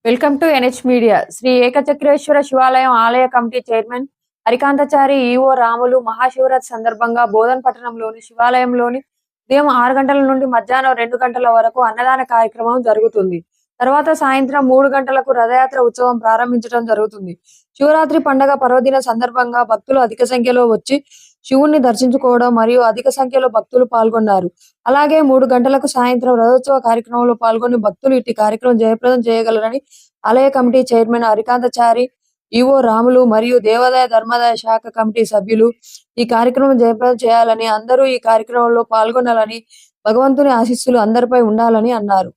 Welcome to NH media. Sri Ekachakreshwara Shivalayam ఆలయ committee chairman Harikanthachari EO Ramulu Mahashivaratri సందర్భంగా బోధన్ పట్టణంలోని శివాలయంలోని ఉదయం 6 గంటల నుండి మధ్యాహ్నం 2 గంటల వరకు అన్నదాన కార్యక్రమం జరుగుతుంది. తర్వాత సాయంత్రం 3 గంటలకు రథయాత్ర ఉత్సవం ప్రారంభించడం జరుగుతుంది. శివరాత్రి పండగ పర్వదిన సందర్భంగా భక్తులు అధిక సంఖ్యలో వచ్చి శివుణ్ణి దర్శించుకోవడం మరియు అధిక సంఖ్యలో భక్తులు పాల్గొన్నారు. అలాగే 3 గంటలకు సాయంత్రం రథోత్సవ కార్యక్రమంలో పాల్గొని భక్తులు ఇట్టి కార్యక్రమం జయప్రదం చేయగలరని ఆలయ committee chairman Harikanthachari, EO Ramulu మరియు దేవాదాయ ధర్మాదాయ శాఖ కమిటీ సభ్యులు ఈ కార్యక్రమం జయప్రదం చేయాలని, అందరూ ఈ కార్యక్రమంలో పాల్గొనాలని, భగవంతుని ఆశీస్సులు అందరిపై ఉండాలని అన్నారు.